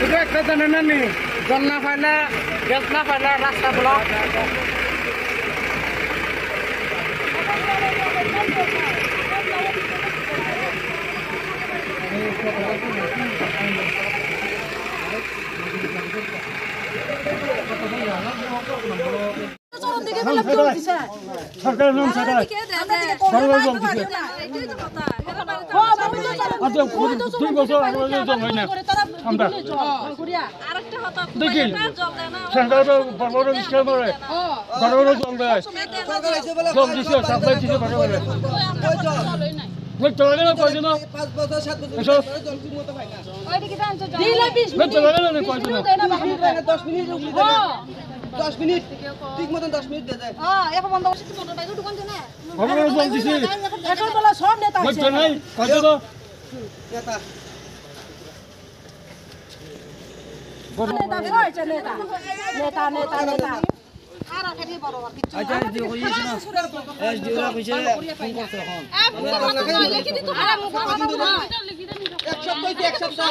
এটা একটা জানেন না নি জল না পাইলে গ্যাস না পাইলে রাস্তা ব্লক সরকারের নাম সেটাই সরকার জল দিছে 2 বছর আগে জল হয় না আমরা দেখি সেন্টার বড় বড় স্কেল মারে বড় বড় জল দেয় জল দিছে সাপ্লাই দিছে বড় বড় ওই চলে না কয়জন 5 বছর 7 বছর জল ঠিক মতো পাই না ওইদিকে জানছো দিলা 20 মিনিট চলে না কয়জন 10 মিনিট 10 মিনিট ঠিক মতন 10 মিনিট দিয়ে যায় এখন বন্ধ করছিস মোটর বাইক ঢুকান না বড় বড় জল দিছে এখন বলা সব নেতা আছে কয়জন নাই কয়জন নেতা বড় নেতা নেতা নেতা আর আগে বড় বড় কিছু আচ্ছা দিও কইছ না এস দিওরা কইছে ফোন করতে এখন লিখি দিত আর মুখ এক সপ্তাহ হইছে এক সপ্তাহ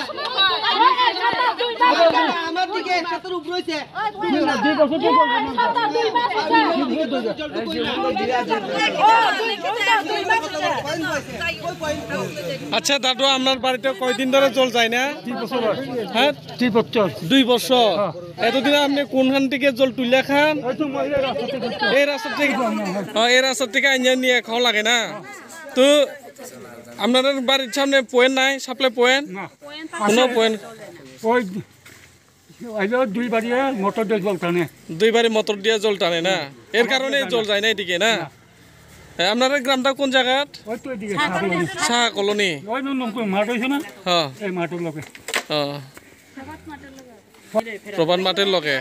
আমার দিকে এক সপ্তাহের উপর হইছে 2 বছর থেকে আচ্ছা দাদু আপনার বাড়িতে কয়দিন ধরে জল যায় না 3 বছর হ্যাঁ 3 বছর 2 বছর এতদিন আপনি কোনখান থেকে জল তুলে খান এই রাস্তা থেকে আইন নিয়ে খাওয়া লাগে না তো আপনাদের বাড়ির সামনে পয়েন্ট নাই সাপ্লাই পয়েন্ট কোনো পয়েন্ট ওই আইলো 2 বাড়ি মোটর দিয়ে জল টানে 2 বাড়ি মোটর দিয়ে জল টানে না এর কারণে জল যায় না এদিকে না আপনাদের গ্রামটা কোন জায়গাত ওই তো এদিকে শাহ কলোনি ওই মাঠ হইছে না হ্যাঁ এই মাঠের লগে প্রবাদ মাঠের লগে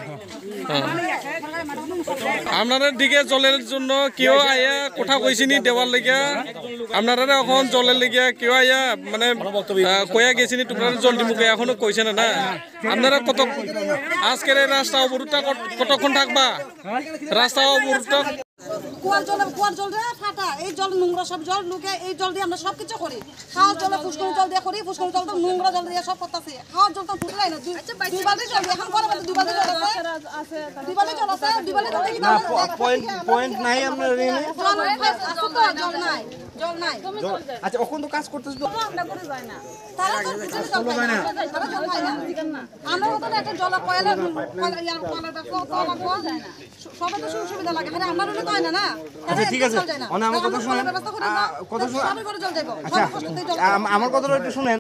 আপনাদের দিকে জলের জন্য কেউ আয়া কথা কইছিনি দেওয়ার লেগিয়া আপনারা এখন জলের লেগিয়া কেউ আয়া মানে কয়া গেছিনি তোমরা জল দিমুকে এখনো কইছে না না আপনারা কত আজকের এই রাস্তা অবরোধটা কতক্ষণ থাকবা রাস্তা অবরোধটা কুয়ার জল রে ফাটা এই জল নোংরা সব জল লুকে এই জল দিয়ে আমরা সবকিছু করি খাওয়ার জল ফুসকুনি জল দিয়ে করি ফুসকুনি জল তো নোংরা জল দিয়ে সব করতেছি খাওয়ার জল তো ফুটলাই না 2 বালতি জল এখন পরে 2 বালতি জল আছে 2 বালতি জল আছে 2 বালতি জল দেখি না পয়েন্ট নাই আপনার জল নাই আচ্ছা এখন তো কাজ করতেছ তো আমরা করে যায় না তারা তো কিছু জল পায় না তারা জল পায় না আমরা তো একটা জল কয়লা কয়লাটা কয়লা যায় না সবার তো সুবিধা লাগে মানে আমরা তো হয় না না আচ্ছা ঠিক আছে আমার কথা শুনেন কত সময় জল দেব আচ্ছা আমার কথাটা একটু শুনেন